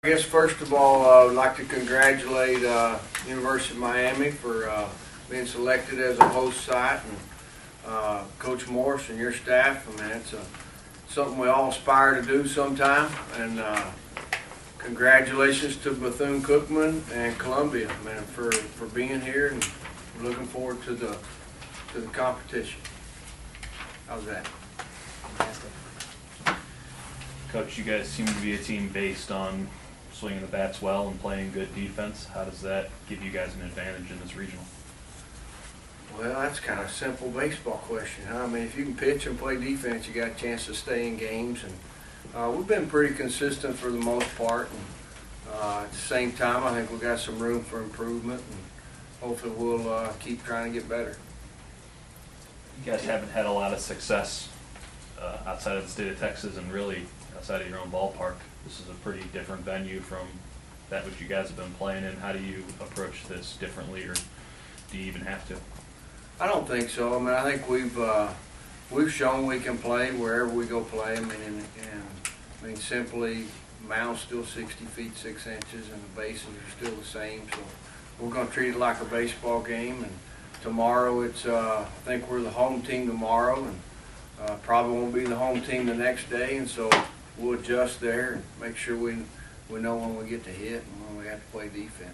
I guess first of all, I would like to congratulate University of Miami for being selected as a host site, and Coach Morris and your staff. I mean, it's something we all aspire to do sometime. And congratulations to Bethune-Cookman and Columbia, man, for being here, and we're looking forward to the competition. How's that? Coach, you guys seem to be a team based on swinging the bats well and playing good defense. How does that give you guys an advantage in this regional? Well, that's kind of a simple baseball question, huh? I mean, if you can pitch and play defense, you got a chance to stay in games. And we've been pretty consistent for the most part. And at the same time, I think we've got some room for improvement, and hopefully we'll keep trying to get better. You guys haven't had a lot of success outside of the state of Texas and really outside of your own ballpark. This is a pretty different venue from that which you guys have been playing in. How do you approach this differently, or do you even have to? I don't think so. I mean, I think we've shown we can play wherever we go play. I mean, simply, mound's still 60 feet 6 inches, and the bases are still the same. So we're going to treat it like a baseball game. And tomorrow, I think we're the home team tomorrow, and probably won't be the home team the next day. And so we'll adjust there and make sure we know when we get to hit and when we have to play defense.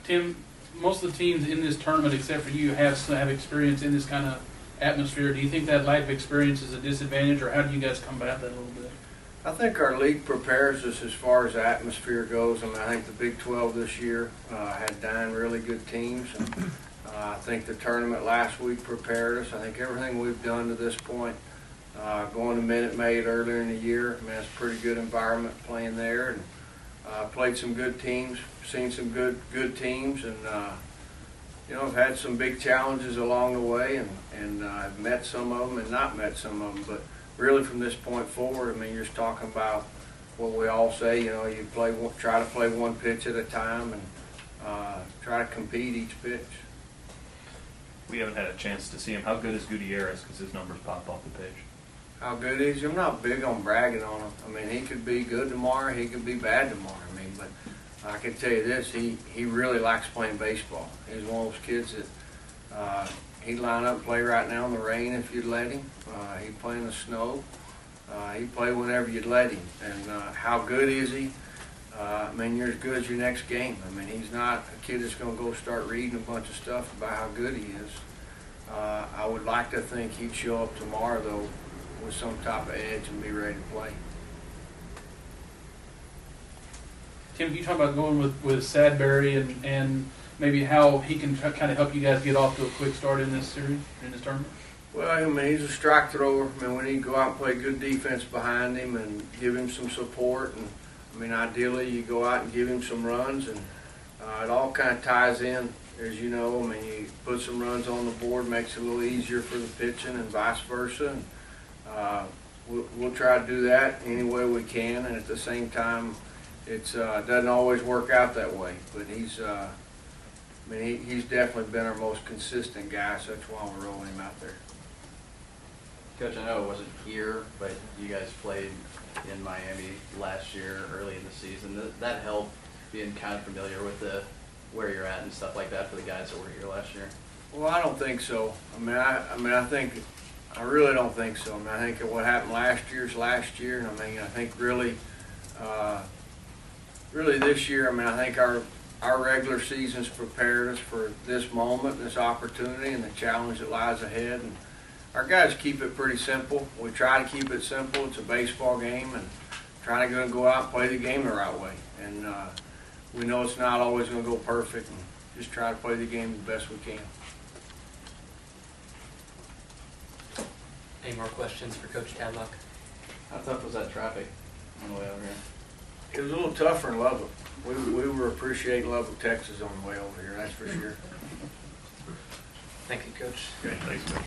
Tim, most of the teams in this tournament, except for you, have experience in this kind of atmosphere. Do you think that lack of experience is a disadvantage, or how do you guys combat that a little bit? I think our league prepares us as far as the atmosphere goes. I mean, I think the Big 12 this year had 9 really good teams. And, I think the tournament last week prepared us. I think everything we've done to this point, going to Minute Maid earlier in the year, I mean, it's a pretty good environment playing there, and played some good teams, seen some good teams, and you know, I've had some big challenges along the way, and I've met some of them and not met some of them. But really, from this point forward, I mean, you're just talking about what we all say. You know, you try to play one pitch at a time, and try to compete each pitch. We haven't had a chance to see him. How good is Gutierrez? Because his numbers pop off the page. How good is he? I'm not big on bragging on him. I mean, he could be good tomorrow, he could be bad tomorrow. I mean, but I can tell you this, he really likes playing baseball. He's one of those kids that he'd line up and play right now in the rain if you'd let him. He'd play in the snow. He'd play whenever you'd let him. And how good is he? I mean, you're as good as your next game. I mean, he's not a kid that's going to go start reading a bunch of stuff about how good he is. I would like to think he'd show up tomorrow, though, with some type of edge and be ready to play. Tim, you talk about going with Sadberry and maybe how he can kind of help you guys get off to a quick start in this series, in this tournament? Well, I mean, he's a strike thrower. I mean, we need to go out and play good defense behind him and give him some support. And I mean, ideally, you go out and give him some runs, and it all kind of ties in, as you know. I mean, you put some runs on the board, makes it a little easier for the pitching, and vice versa. And, we'll try to do that any way we can, and at the same time, it doesn't always work out that way. But he's definitely been our most consistent guy, so that's why we're rolling him out there. Coach, I know it wasn't here, but you guys played in Miami last year, early in the season. That helped being kind of familiar with where you're at and stuff like that for the guys that were here last year? Well, I don't think so. I really don't think so. I mean, I think what happened last year's last year, and I mean, I think really this year, I mean, I think our regular season's prepared us for this moment, this opportunity, and the challenge that lies ahead. And our guys keep it pretty simple. We try to keep it simple. It's a baseball game, and trying to go out and play the game the right way. And we know it's not always going to go perfect, and just try to play the game the best we can. Any more questions for Coach Tadlock? How tough was that traffic on the way over here? It was a little tougher in Lubbock. We were appreciating Lubbock, Texas on the way over here, that's for sure. Thank you, Coach. Okay, thanks, man.